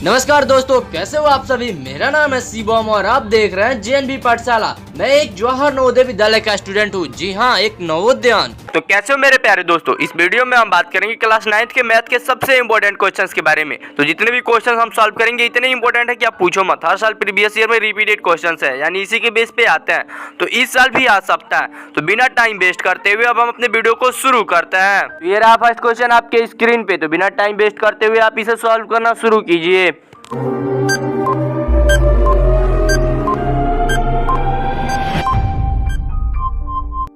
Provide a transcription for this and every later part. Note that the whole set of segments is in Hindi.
नमस्कार दोस्तों, कैसे हो आप सभी। मेरा नाम है शिवम और आप देख रहे हैं जेएनवी पाठशाला। मैं एक जवाहर नवोदय विद्यालय का स्टूडेंट हूँ। जी हाँ, एक नवोदयन। तो कैसे हो मेरे प्यारे दोस्तों। इस वीडियो में हम बात करेंगे क्लास 9th के मैथ के सबसे इंपॉर्टेंट क्वेश्चंस के बारे में। तो जितने भी क्वेश्चंस हम सॉल्व करेंगे इतने इंपॉर्टेंट है कि आप पूछो मत। हर साल प्रीवियस ईयर में रिपीटेड क्वेश्चंस है, यानी इसी के बेस पे आते हैं। तो इस साल भी आ सकता है। तो बिना टाइम वेस्ट करते हुए अब हम अपने वीडियो को शुरू करते हैं। तो ये रहा फर्स्ट क्वेश्चन आपके स्क्रीन पे। तो बिना टाइम वेस्ट करते हुए आप इसे सॉल्व करना शुरू कीजिए।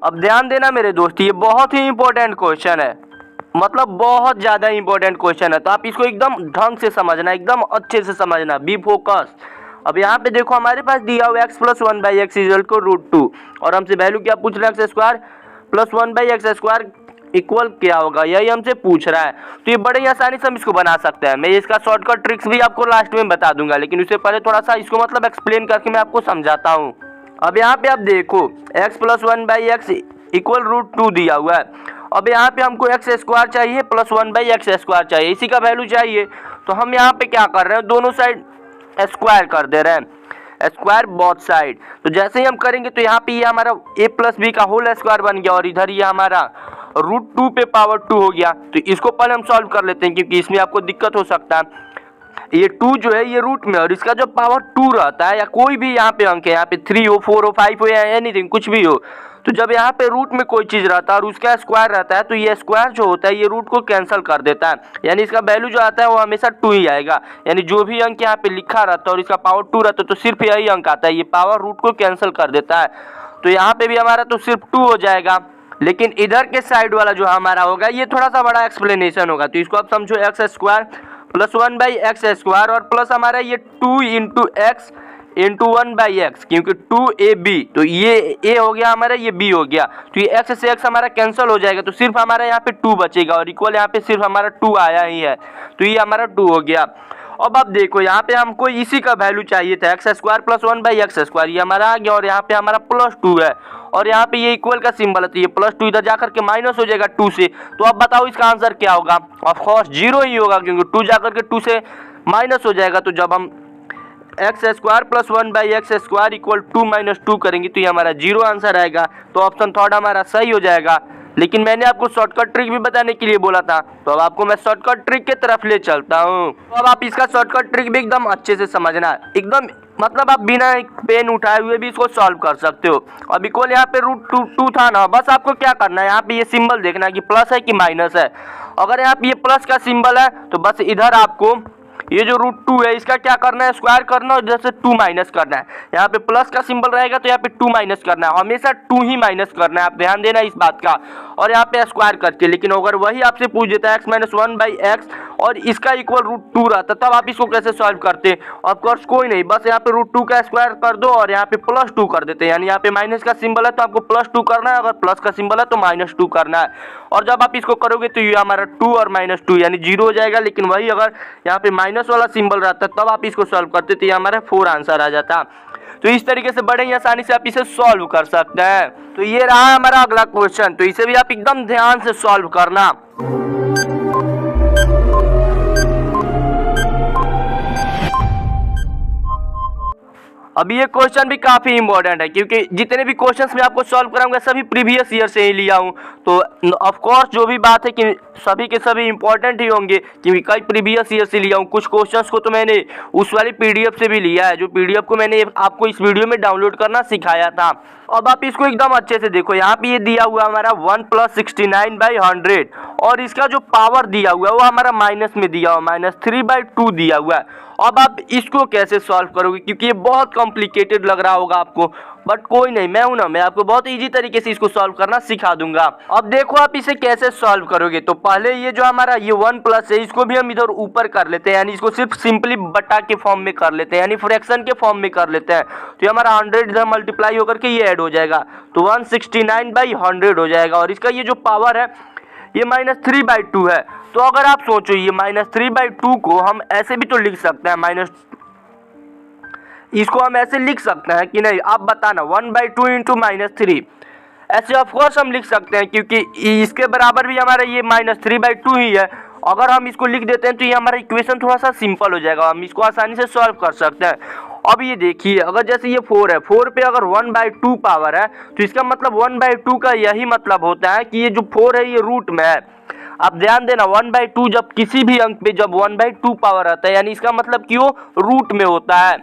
अब ध्यान देना मेरे दोस्त, ये बहुत ही इंपॉर्टेंट क्वेश्चन है, मतलब बहुत ज्यादा इंपॉर्टेंट क्वेश्चन है। तो आप इसको एकदम ढंग से समझना, एकदम अच्छे से समझना, बी फोकस। अब यहाँ पे देखो हमारे पास दिया हुआ x प्लस 1/x इक्वल को √2 और हमसे वैल्यू क्या पूछ रहा है, x square plus 1/x square equal क्या होगा, यही हमसे पूछ रहा है। तो ये बड़े ही आसानी से हम इसको बना सकते हैं। मैं इसका शॉर्टकट ट्रिक्स भी आपको लास्ट में बता दूंगा, लेकिन उससे पहले थोड़ा सा इसको मतलब एक्सप्लेन करके मैं आपको समझाता हूँ। अब यहाँ पे आप देखो x प्लस 1/x इक्वल √2 दिया हुआ है। अब यहाँ पे हमको x स्क्वायर चाहिए प्लस 1/x स्क्वायर चाहिए, इसी का वैल्यू चाहिए। तो हम यहाँ पे क्या कर रहे हैं, दोनों साइड स्क्वायर कर दे रहे हैं, स्क्वायर बोथ साइड। तो जैसे ही हम करेंगे तो यहाँ पे ये हमारा a प्लस बी का होल स्क्वायर बन गया और इधर ये हमारा √2 पे पावर 2 हो गया। तो इसको पहले हम सॉल्व कर लेते हैं, क्योंकि इसमें आपको दिक्कत हो सकता है। ये 2 जो है ये रूट में, और इसका जो पावर 2 रहता है, या कोई भी यहाँ पे अंक है, यहाँ पे 3 हो 4 हो 5 हो या एनीथिंग कुछ भी हो, तो जब यहाँ पे रूट में कोई चीज रहता है और उसका स्क्वायर रहता है, तो ये स्क्वायर जो होता है ये रूट को कैंसिल कर देता है, यानी इसका वैल्यू जो आता है वो हमेशा 2 ही आएगा। यानी जो भी अंक यहाँ पे लिखा रहता है और इसका पावर 2 रहता है तो सिर्फ यही अंक आता है, ये पावर रूट को कैंसिल कर देता है। तो यहाँ पे भी हमारा तो सिर्फ 2 हो जाएगा। लेकिन इधर के साइड वाला जो हमारा होगा ये थोड़ा सा बड़ा एक्सप्लेनेशन होगा। तो इसको आप समझो x square plus 1/x square और प्लस हमारा ये 2 इंटू एक्स इंटू 1/x, क्योंकि 2ab, तो ये a हो गया हमारा, ये b हो गया। तो ये x से x हमारा कैंसिल हो जाएगा, तो सिर्फ हमारा यहाँ पे 2 बचेगा और इक्वल यहाँ पे सिर्फ हमारा 2 आया ही है, तो ये हमारा 2 हो गया। अब आप देखो यहाँ पे हमको इसी का वैल्यू चाहिए था, x square plus 1/x square, ये हमारा आ गया और यहाँ पे हमारा प्लस 2 है और यहाँ पे ये इक्वल का सिंबल है, तो ये प्लस 2 इधर जाकर के माइनस हो जाएगा 2 से। तो अब बताओ इसका आंसर क्या होगा। ऑफ कोर्स 0 ही होगा, क्योंकि 2 जाकर के 2 से माइनस हो जाएगा। तो जब हम x square plus 1/x square equal 2 minus 2 करेंगे तो ये हमारा 0 आंसर आएगा। तो ऑप्शन थर्ड हमारा सही हो जाएगा। लेकिन मैंने आपको शॉर्टकट ट्रिक भी बताने के लिए बोला था, तो अब आपको मैं शॉर्टकट ट्रिक की तरफ ले चलता हूँ। तो अब आप इसका शॉर्टकट ट्रिक भी एकदम अच्छे से समझना, एकदम मतलब आप बिना एक पेन उठाए हुए भी इसको सॉल्व कर सकते हो। अब इक्वल यहाँ पे √2 था ना, बस आपको क्या करना है, यहाँ पे ये सिंबल देखना है कि प्लस है कि माइनस है। अगर यहाँ पे ये प्लस का सिंबल है तो बस इधर आपको ये जो √2 है इसका क्या करना है, स्क्वायर करना और इधर से 2 माइनस करना है। यहाँ पे प्लस का सिंबल रहेगा तो यहाँ पे 2 माइनस करना है, हमेशा 2 ही माइनस करना है, आप ध्यान देना इस बात का। और यहाँ पे स्क्वायर करके, लेकिन अगर वही आपसे पूछ देता है x माइनस 1/x और इसका इक्वल √2 रहता, तब आप इसको कैसे सॉल्व करते। ऑफ कोर्स कोई नहीं, बस यहाँ पे √2 का स्क्वायर कर दो और यहाँ पे प्लस 2 कर देते हैं, यानी यहाँ पे माइनस का सिंबल है तो आपको प्लस 2 करना है, अगर प्लस का सिंबल है तो माइनस 2 करना है। और जब आप इसको करोगे तो ये हमारा 2 और माइनस 2 यानी 0 हो जाएगा। लेकिन वही अगर यहाँ पे माइनस वाला सिंबल रहता तब आप इसको सॉल्व करते तो ये हमारा 4 आंसर आ जाता। तो इस तरीके से बड़े ही आसानी से आप इसे सॉल्व कर सकते हैं। तो ये रहा हमारा अगला क्वेश्चन, तो इसे भी आप एकदम ध्यान से सॉल्व करना। अब ये क्वेश्चन भी काफी इंपॉर्टेंट है, क्योंकि जितने भी क्वेश्चंस मैं आपको सॉल्व कराऊंगा सभी प्रीवियस ईयर से ही लिया हूं। तो ऑफ कोर्स जो भी बात है कि सभी के सभी इंपॉर्टेंट ही होंगे, क्योंकि कई प्रीवियस ईयर से लिया हूं। कुछ क्वेश्चंस को तो मैंने उस वाली पीडीएफ से भी लिया है, जो पीडीएफ को मैंने आपको इस वीडियो में डाउनलोड करना सिखाया था। अब आप इसको एकदम अच्छे से देखो, यहाँ पे ये दिया हुआ हमारा 1 + 69/100 और इसका जो पावर दिया हुआ है वो हमारा माइनस में दिया हुआ, -3/2 दिया हुआ है। अब आप इसको कैसे सॉल्व करोगे, क्योंकि ये बहुत कॉम्प्लिकेटेड लग रहा होगा आपको, बट कोई नहीं, मैं हूं ना, मैं आपको बहुत इजी तरीके से इसको सॉल्व करना सिखा दूंगा। अब देखो आप इसे कैसे सॉल्व करोगे। तो पहले ये जो हमारा ये 1 प्लस है इसको भी हम इधर ऊपर कर लेते हैं, यानी इसको सिर्फ सिंपली बटा के फॉर्म में कर लेते हैं, यानी फ्रैक्शन के फॉर्म में कर लेते हैं। तो ये हमारा 100 इधर मल्टीप्लाई होकर के ये ऐड हो जाएगा, तो 169/100 हो जाएगा। और इसका ये जो पावर है ये -3/2 है। तो अगर आप सोचो ये -3/2 को हम ऐसे भी तो लिख सकते हैं, इसको हम ऐसे लिख सकते हैं कि नहीं, आप बताना, 1/2 इंटू -3 ऐसे ऑफ कोर्स हम लिख सकते हैं, क्योंकि इसके बराबर भी हमारा ये -3/2 ही है। अगर हम इसको लिख देते हैं तो ये हमारा इक्वेशन थोड़ा सा सिंपल हो जाएगा, हम इसको आसानी से सॉल्व कर सकते हैं। अब ये देखिए, अगर जैसे ये 4 है, 4 पे अगर 1/2 पावर है तो इसका मतलब 1/2 का यही मतलब होता है कि ये जो 4 है ये रूट में है। अब ध्यान देना, 1/2 जब किसी भी अंक पे जब 1/2 पावर आता है यानी इसका मतलब कि वो रूट में होता है।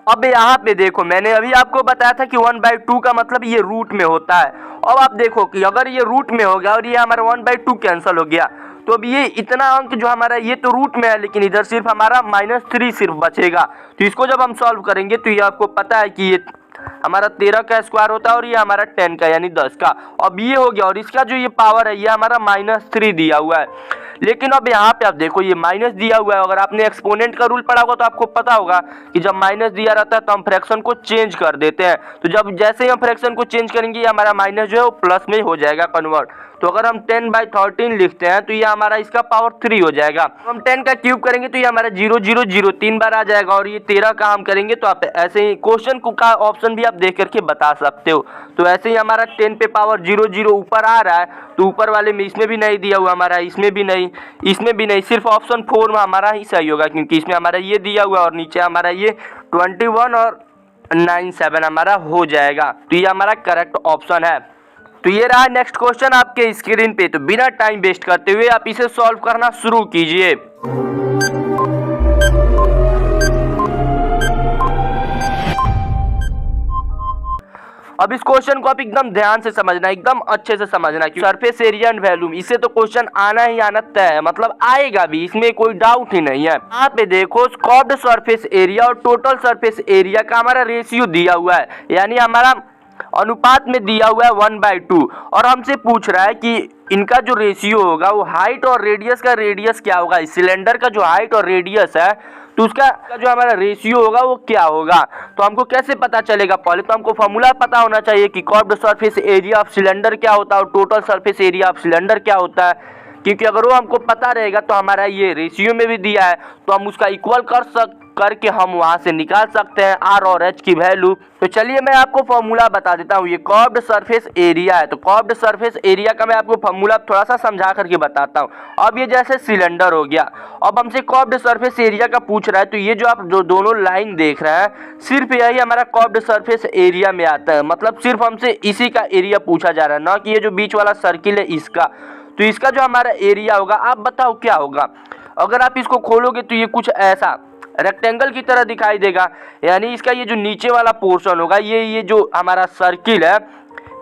अब यहाँ पे देखो, मैंने अभी आपको बताया था कि 1/2 का मतलब ये रूट में होता है। अब आप देखो कि अगर ये रूट में हो गया और ये हमारा 1/2 कैंसिल हो गया तो अब ये इतना अंक जो हमारा ये तो रूट में है, लेकिन इधर सिर्फ हमारा -3 सिर्फ बचेगा। तो इसको जब हम सॉल्व करेंगे तो ये आपको पता है कि ये हमारा 13 का स्क्वायर होता है और ये हमारा 10 का यानी 10 का। अब ये हो गया और इसका जो ये पावर है ये हमारा -3 दिया हुआ है। लेकिन अब यहाँ पे आप देखो ये माइनस दिया हुआ है। अगर आपने एक्सपोनेंट का रूल पढ़ा होगा तो आपको पता होगा कि जब माइनस दिया रहता है तो हम फ्रैक्शन को चेंज कर देते हैं। तो जब जैसे ही हम फ्रैक्शन को चेंज करेंगे हमारा माइनस जो है वो प्लस में हो जाएगा कन्वर्ट। तो अगर हम 10/13 लिखते हैं तो ये हमारा इसका पावर 3 हो जाएगा। हम 10 का क्यूब करेंगे तो ये हमारा 0 0 0 3 बार आ जाएगा। और ये 13 का हम करेंगे तो आप ऐसे ही क्वेश्चन का ऑप्शन भी आप देख करके बता सकते हो। तो ऐसे ही हमारा 10 पे पावर 0 0 ऊपर आ रहा है तो ऊपर वाले में इसमें भी नहीं दिया हुआ हमारा, इसमें भी नहीं, इसमें भी नहीं, सिर्फ ऑप्शन 4 में हमारा ही सही होगा क्योंकि इसमें हमारा ये दिया हुआ और नीचे हमारा ये 21 और 97 हमारा हो जाएगा। तो ये हमारा करेक्ट ऑप्शन है। तो ये रहा नेक्स्ट क्वेश्चन आपके स्क्रीन पे। तो बिना टाइम वेस्ट करते हुए आप इसे सॉल्व करना शुरू कीजिए। अब इस क्वेश्चन को आप एकदम ध्यान से समझना, एकदम अच्छे से समझना कि सरफेस एरिया एंड वॉल्यूम, इससे तो क्वेश्चन आना ही आना तय है, मतलब आएगा भी, इसमें कोई डाउट ही नहीं है। यहाँ पे देखो कर्व्ड सरफेस एरिया और टोटल सरफेस एरिया का हमारा रेशियो दिया हुआ है, यानी हमारा अनुपात में दिया हुआ है 1/2। और हमसे पूछ रहा है कि इनका जो रेशियो होगा वो हाइट और रेडियस का रेडियस क्या होगा, इस सिलेंडर का जो हाइट और रेडियस है तो उसका जो हमारा रेशियो होगा वो क्या होगा। तो हमको कैसे पता चलेगा, पहले तो हमको फॉर्मूला पता होना चाहिए कि curved surface area of cylinder क्या होता है और total surface area of cylinder क्या होता है। क्योंकि अगर वो हमको पता रहेगा तो हमारा ये रेशियो में भी दिया है तो हम उसका इक्वल करके हम वहां से निकाल सकते हैं आर और एच की वैल्यू। तो चलिए मैं आपको फॉर्मूला बता देता हूँ। ये कर्व्ड सरफेस एरिया है तो कर्व्ड सरफेस एरिया का मैं आपको फॉर्मूला थोड़ा सा समझा करके बताता हूँ। अब ये जैसे सिलेंडर हो गया, अब हमसे कर्व्ड सरफेस एरिया का पूछ रहा है तो ये जो आप जो दोनों लाइन देख रहे हैं सिर्फ यही हमारा कर्व्ड सरफेस एरिया में आता है, मतलब सिर्फ हमसे इसी का एरिया पूछा जा रहा है, ना कि ये जो बीच वाला सर्किल है इसका। तो इसका जो हमारा एरिया होगा आप बताओ क्या होगा। अगर आप इसको खोलोगे तो ये कुछ ऐसा रेक्टेंगल की तरह दिखाई देगा, यानी इसका ये जो नीचे वाला पोर्शन होगा ये जो हमारा सर्किल है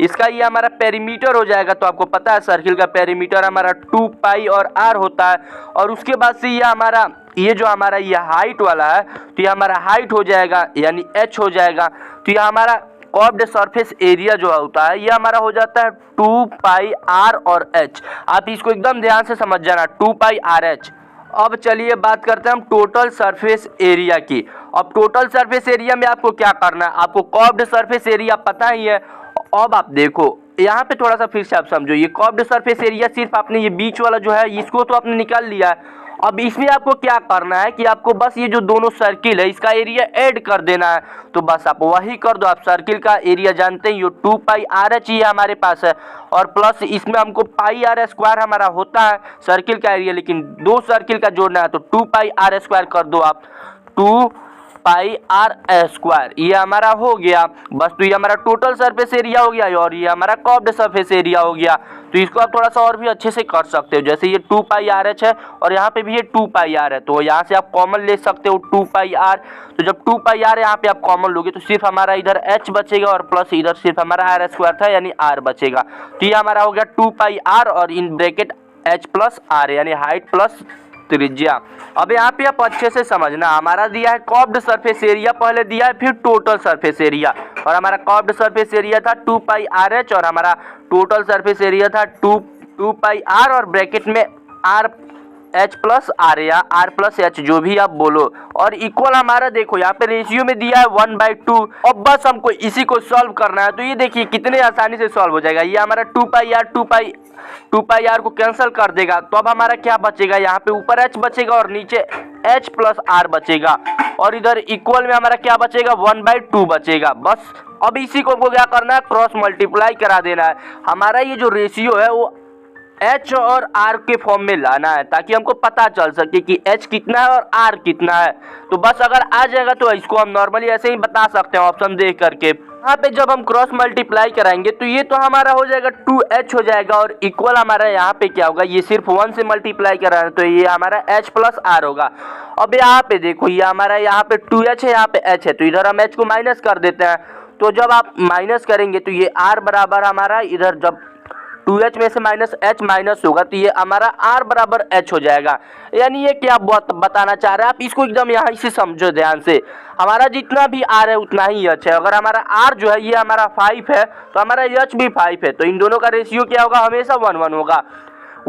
इसका ये हमारा पेरीमीटर हो जाएगा। तो आपको पता है सर्किल का पेरीमीटर हमारा 2 पाई और आर होता है। और उसके बाद से ये हमारा ये जो हमारा ये हाइट वाला है तो ये हमारा हाइट हो जाएगा यानी एच हो जाएगा। तो ये हमारा कर्व्ड सरफेस एरिया जो होता है ये हमारा हो जाता है 2 पाई आर और एच। आप इसको एकदम ध्यान से समझ जाना, 2 पाई आर एच। अब चलिए बात करते हैं हम टोटल सरफेस एरिया की। अब टोटल सरफेस एरिया में आपको क्या करना है, आपको कर्व्ड सरफेस एरिया पता ही है। अब आप देखो यहाँ पे थोड़ा सा फिर से आप समझो, ये कर्व्ड सरफेस एरिया सिर्फ आपने ये बीच वाला जो है इसको तो आपने निकाल लिया है। अब इसमें आपको क्या करना है कि आपको बस ये जो दोनों सर्किल है इसका एरिया ऐड कर देना है। तो बस आप वही कर दो। आप सर्किल का एरिया जानते हैं ये 2 पाई आर एच ही हमारे पास है और प्लस इसमें हमको पाई आर स्क्वायर हमारा होता है सर्किल का एरिया, लेकिन दो सर्किल का जोड़ना है तो 2 पाई आर स्क्वायर कर दो आप, 2 पाई आर स्क्वायर ये हमारा हो गया बस। तो ये हमारा टोटल सरफेस एरिया हो गया और ये हमारा कर्व्ड सरफेस एरिया हो गया। तो इसको आप थोड़ा सा और भी अच्छे से कर सकते हो, जैसे ये 2 पाई आर एच है और यहाँ पे भी ये 2 पाई आर है तो यहाँ से आप कॉमन ले सकते हो 2 पाई आर। तो जब 2 पाई आर यहाँ पे आप कॉमन लोगे तो सिर्फ हमारा इधर एच बचेगा और प्लस इधर सिर्फ हमारा आर स्क्वायर था यानी आर बचेगा। तो ये हमारा हो गया 2 पाई आर और in bracket h plus r यानी हाइट प्लस त्रिज्या। अब यहाँ पे आप अच्छे से समझना, हमारा दिया है कर्व्ड सरफेस एरिया, पहले दिया है फिर टोटल सरफेस एरिया। और हमारा कर्व्ड सरफेस एरिया था 2 पाई आर एच और हमारा टोटल सरफेस एरिया था 2 पाई आर और ब्रैकेट में आर एच प्लस आर या आर प्लस एच जो भी आप बोलो। और इक्वल हमारा देखो यहाँ पे रेशियो में दिया है 1/2। अब बस हमको इसी को सॉल्व करना है। तो ये देखिए कितने आसानी से सॉल्व हो जाएगा। ये हमारा 2 पाई आर को कैंसिल कर देगा तो अब हमारा क्या बचेगा, यहाँ पे ऊपर एच बचेगा और नीचे एच प्लस आर बचेगा और इधर इक्वल में हमारा क्या बचेगा 1/2 बचेगा बस। अब इसी को क्या करना है, क्रॉस मल्टीप्लाई करा देना है। हमारा ये जो रेशियो है वो एच और आर के फॉर्म में लाना है ताकि हमको पता चल सके कि एच कितना है और आर कितना है। तो बस अगर आ जाएगा तो इसको हम नॉर्मली ऐसे ही बता सकते हैं ऑप्शन देख करके। यहाँ पे जब हम क्रॉस मल्टीप्लाई कराएंगे तो ये तो हमारा हो जाएगा 2h हो जाएगा और इक्वल हमारा यहाँ पे क्या होगा, ये सिर्फ 1 से मल्टीप्लाई करा है तो ये हमारा h प्लस आर होगा। अब यहाँ पे देखो ये हमारा यहाँ पे 2h है, यहाँ पे h है, तो इधर हम h को माइनस कर देते हैं। तो जब आप माइनस करेंगे तो ये r बराबर हमारा इधर जब 2h में से माइनस h माइनस होगा तो ये हमारा r बराबर h हो जाएगा। यानी ये क्या बताना चाह रहा है, आप इसको एकदम यहाँ से समझो ध्यान से। हमारा जितना भी r है उतना ही h है। अगर हमारा r जो है ये हमारा 5 है तो हमारा h भी 5 है, तो इन दोनों का रेशियो क्या होगा, हमेशा 1:1 होगा,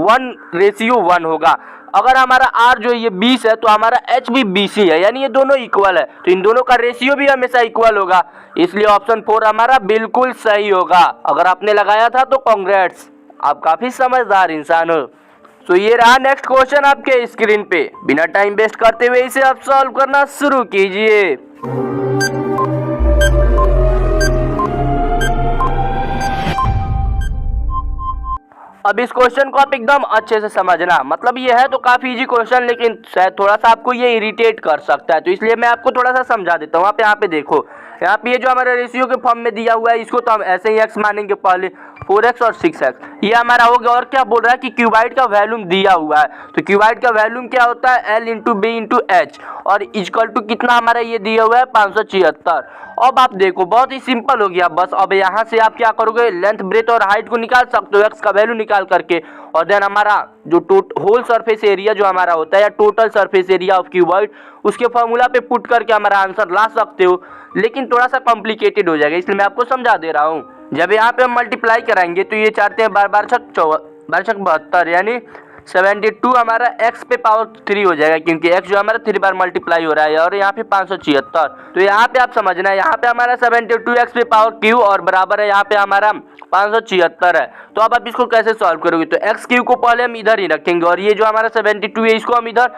1:1 होगा। अगर हमारा r जो है ये 20 है तो हमारा h भी 20 ही है, यानी ये दोनों इक्वल है, तो इन दोनों का रेशियो भी हमेशा इक्वल होगा। इसलिए ऑप्शन 4 हमारा बिल्कुल सही होगा। अगर आपने लगाया था तो कांग्रेट्स, आप काफी समझदार इंसान हो। तो ये रहा नेक्स्ट क्वेश्चन आपके स्क्रीन पे। बिना टाइम वेस्ट करते हुए इसे आप सॉल्व करना शुरू कीजिए। अब इस क्वेश्चन को आप एकदम अच्छे से समझना, मतलब ये है तो काफी इजी क्वेश्चन लेकिन शायद थोड़ा सा आपको ये इरिटेट कर सकता है, तो इसलिए मैं आपको थोड़ा सा समझा देता हूँ। आप यहाँ पे देखो, यहाँ पे ये जो हमारा रेशियो के फॉर्म में दिया हुआ है इसको तो हम ऐसे ही x मानेंगे, पहले 4x और 6x ये हमारा हो गया। और क्या बोल रहा है कि क्यूबाइड का वैल्यूम दिया हुआ है, तो क्यूबाइड का वैल्यूम क्या होता है l into B into h, और इक्वल टू कितना हमारा ये दिया हुआ है 576। अब आप देखो बहुत ही सिंपल हो गया। बस अब यहाँ से आप क्या करोगे, लेंथ ब्रेथ और हाइट को निकाल सकते हो x का वैल्यू निकाल करके, और देन हमारा जो होल सरफेस एरिया जो हमारा होता है या total surface area of cuboid उसके फॉर्मूला पे पुट करके हमारा आंसर ला सकते हो। लेकिन थोड़ा सा कॉम्प्लिकेटेड हो जाएगा, इसलिए मैं आपको समझा दे रहा हूँ। जब यहाँ पे हम मल्टीप्लाई कराएंगे तो ये चाहते हैं 12×4=72 यानी 72 हमारा x पे पावर 3 हो जाएगा, क्योंकि x जो हमारा 3 बार मल्टीप्लाई हो रहा है, और यहाँ पे 576। तो यहाँ पे आप समझना है, यहाँ पे हमारा 72 x पे पावर क्यू और बराबर है यहाँ पे हमारा 576 है। तो अब आप इसको कैसे सॉल्व करोगे, तो एक्स क्यू को पहले हम इधर ही रखेंगे और ये जो हमारा 72 है इसको हम इधर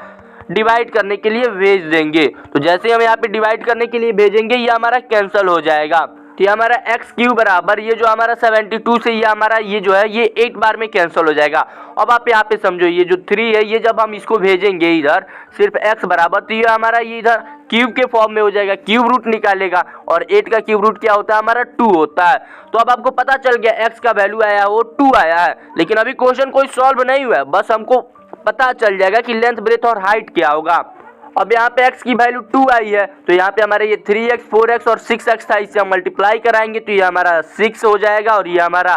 डिवाइड करने के लिए भेज देंगे। तो जैसे ही हम यहाँ पे डिवाइड करने के लिए भेजेंगे ये हमारा कैंसिल हो जाएगा। तो ये हमारा एक्स क्यू बराबर ये जो हमारा 72 से ये हमारा ये जो है ये 8 बार में कैंसिल हो जाएगा। अब आप यहाँ पे समझो, ये जो 3 है ये जब हम इसको भेजेंगे इधर सिर्फ x बराबर, तो ये हमारा ये इधर क्यूब के फॉर्म में हो जाएगा, क्यूब रूट निकालेगा, और 8 का क्यूब रूट क्या होता है हमारा 2 होता है। तो अब आपको पता चल गया x का वैल्यू आया वो 2 आया है, लेकिन अभी क्वेश्चन कोई सॉल्व नहीं हुआ है, बस हमको पता चल जाएगा कि लेंथ ब्रेथ और हाइट क्या होगा। अब यहाँ पे x की वैल्यू 2 आई है, तो यहाँ पे हमारे ये 3x 4x और 6x था, इससे हम मल्टीप्लाई कराएंगे तो ये हमारा 6 हो जाएगा और ये हमारा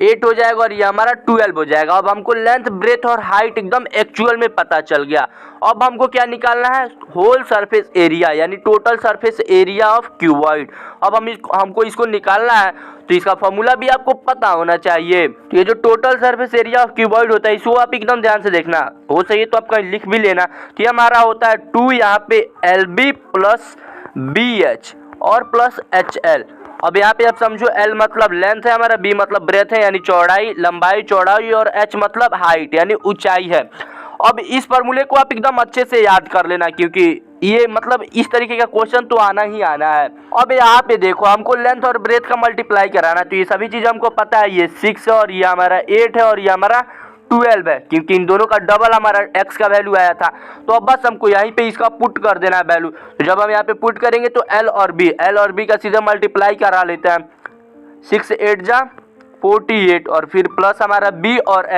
8 हो जाएगा और ये हमारा 12 हो जाएगा। अब हमको लेंथ ब्रेथ और हाइट एकदम एक्चुअल में पता चल गया। अब हमको क्या निकालना है, होल सरफेस एरिया यानी total surface area of cuboid. अब हमको इसको निकालना है, तो इसका फॉर्मूला भी आपको पता होना चाहिए। तो ये जो total surface area of cuboid होता है इसको आप एकदम ध्यान से देखना, हो सके तो आप कहीं लिख भी लेना। तो ये हमारा होता है 2 यहाँ पे LB प्लस BH और प्लस HL। अब यहाँ पे आप समझो L मतलब लेंथ है हमारा, B मतलब ब्रेथ है यानी चौड़ाई, लंबाई चौड़ाई, और H मतलब हाइट यानी ऊंचाई है। अब इस फॉर्मूले को आप एकदम अच्छे से याद कर लेना, क्योंकि ये मतलब इस तरीके का क्वेश्चन तो आना ही आना है। अब यहाँ पे देखो हमको लेंथ और ब्रेथ का मल्टीप्लाई कराना, तो ये सभी चीज हमको पता है, ये 6 है और ये हमारा 8 है और ये हमारा 12 है, क्योंकि इन दोनों का डबल हमारा x का वैल्यू आया था। तो अब बस हमको यहीं पे इसका पुट कर देना है वैल्यू। तो जब हम यहाँ पे पुट करेंगे तो L और B का सीधा मल्टीप्लाई करा लेते हैं, 6 8 जा 48 और फिर प्लस हमारा B और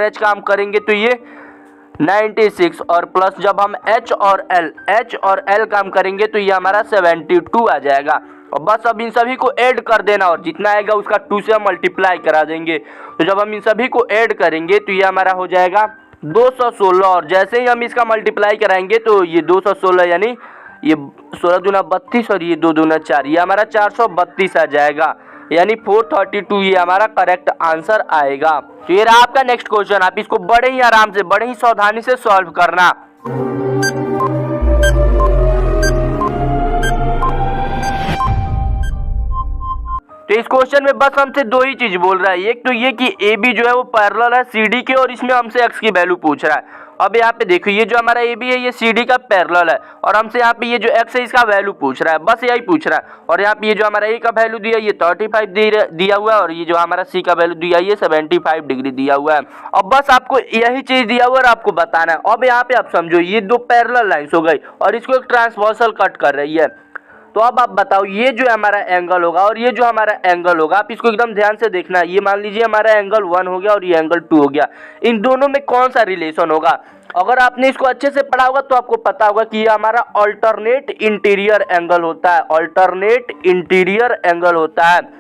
H का हम करेंगे तो ये 96 और प्लस जब हम H और L काम करेंगे तो ये हमारा 72 आ जाएगा। और बस अब इन सभी को ऐड कर देना और जितना आएगा उसका 2 से हम मल्टीप्लाई करा देंगे। तो जब हम इन सभी को ऐड करेंगे तो ये हमारा हो जाएगा 216, और जैसे ही हम इसका मल्टीप्लाई कराएंगे तो ये 216 यानी ये 16 दूना 32 और ये 2 दूना 4, ये हमारा 432 आ जाएगा, यानी 432 ये हमारा करेक्ट आंसर आएगा। तो ये रहा आपका नेक्स्ट क्वेश्चन, आप इसको बड़े ही आराम से बड़े ही सावधानी से सॉल्व करना। तो इस क्वेश्चन में बस हमसे 2 ही चीज बोल रहा है, एक तो ये कि AB जो है वो पैरेलल है CD के और इसमें हमसे x की वैल्यू पूछ रहा है, अब यहाँ पे देखो ये जो हमारा ए बी है ये सी डी का पैरेलल है और हमसे यहाँ पे ये जो एक्स है इसका वैल्यू पूछ रहा है, बस यही पूछ रहा है। और यहाँ पे ये जो हमारा ए का वैल्यू दिया ये 35 दिया हुआ है और ये जो हमारा सी का वैल्यू दिया ये 75 डिग्री दिया हुआ है। अब बस आपको यही चीज दिया हुआ है और आपको बताना है। अब यहाँ पे आप समझो ये दो पैरेलल लाइंस हो गई और इसको एक ट्रांसवर्सल कट कर रही है। तो अब आप बताओ ये जो हमारा एंगल होगा और ये जो हमारा एंगल होगा, आप इसको एकदम ध्यान से देखना। ये मान लीजिए हमारा एंगल 1 हो गया और ये एंगल 2 हो गया, इन दोनों में कौन सा रिलेशन होगा? अगर आपने इसको अच्छे से पढ़ा होगा तो आपको पता होगा कि ये हमारा अल्टरनेट इंटीरियर एंगल होता है, अल्टरनेट इंटीरियर एंगल होता है।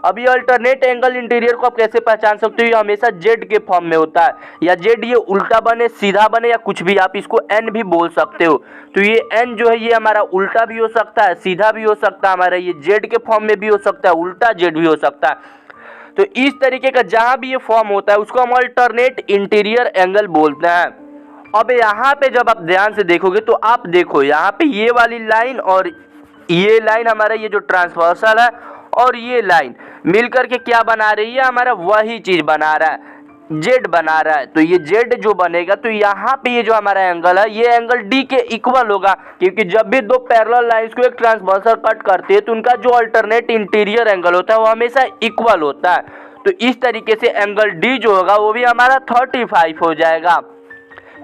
अब ये अल्टरनेट एंगल इंटीरियर को आप कैसे पहचान सकते हो? ये हमेशा जेड के फॉर्म में होता है, या जेड ये उल्टा बने, सीधा बने, या कुछ भी, आप इसको एन भी बोल सकते हो। तो ये एन जो है ये हमारा उल्टा भी हो सकता है, सीधा भी हो सकता है, हमारा ये जेड के फॉर्म में भी हो सकता है, उल्टा जेड भी हो सकता है। तो इस तरीके का जहां भी ये फॉर्म होता है उसको हम अल्टरनेट इंटीरियर एंगल बोलते हैं। अब यहाँ पे जब आप ध्यान से देखोगे तो आप देखो यहाँ पे ये वाली लाइन और ये लाइन हमारा ये जो ट्रांसवर्सल है और ये लाइन मिलकर के क्या बना रही है? हमारा वही चीज बना रहा है, जेड बना रहा है। तो ये जेड जो बनेगा तो यहाँ पे ये जो हमारा एंगल है ये एंगल डी के इक्वल होगा, क्योंकि जब भी दो पैरेलल लाइंस को एक ट्रांसवर्सल कट करते हैं तो उनका जो अल्टरनेट इंटीरियर एंगल होता है वो हमेशा इक्वल होता है। तो इस तरीके से एंगल डी जो होगा वो भी हमारा 35 हो जाएगा,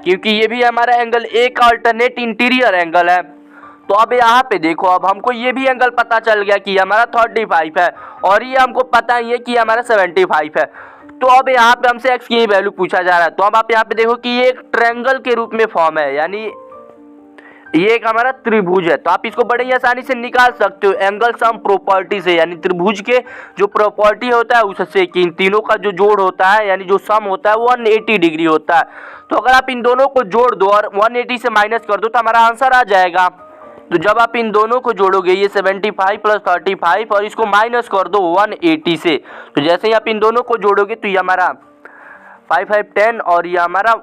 क्योंकि ये भी हमारा एंगल ए का अल्टरनेट इंटीरियर एंगल है। तो अब यहाँ पे देखो, अब हमको ये भी एंगल पता चल गया कि हमारा 35 है और ये हमको पता ही है कि हमारा 75 है। तो अब यहाँ पे हमसे x की वैल्यू पूछा जा रहा है। तो अब आप यहाँ पे देखो कि ये एक ट्रायंगल के रूप में फॉर्म है, यानी ये एक हमारा त्रिभुज है। तो आप इसको बड़े ही आसानी से निकाल सकते हो एंगल सम प्रॉपर्टी से, यानी त्रिभुज के जो प्रॉपर्टी होता है उससे कि इन तीनों का जो जोड़ होता है यानी जो सम होता है वो 180 डिग्री होता है। तो अगर आप इन दोनों को जोड़ दो और 180 से माइनस कर दो तो हमारा आंसर आ जाएगा। तो जब आप इन दोनों को जोड़ोगे ये 75 प्लस 35 और इसको माइनस कर दो 180 से, तो जैसे ही आप इन दोनों को जोड़ोगे तो ये हमारा 5 5 10 और ये हमारा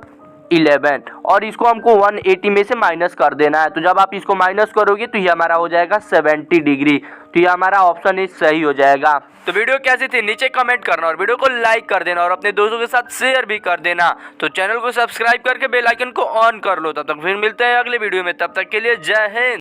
11 और इसको हमको 180 में से माइनस कर देना है। तो जब आप इसको माइनस करोगे तो ये हमारा हो जाएगा 70 डिग्री। तो ये हमारा ऑप्शन इज सही हो जाएगा। तो वीडियो कैसी थी नीचे कमेंट करना और वीडियो को लाइक कर देना और अपने दोस्तों के साथ शेयर भी कर देना। तो चैनल को सब्सक्राइब करके बेल आइकन को ऑन कर लो। तब तक फिर मिलते हैं अगले वीडियो में, तब तक के लिए जय हिंद।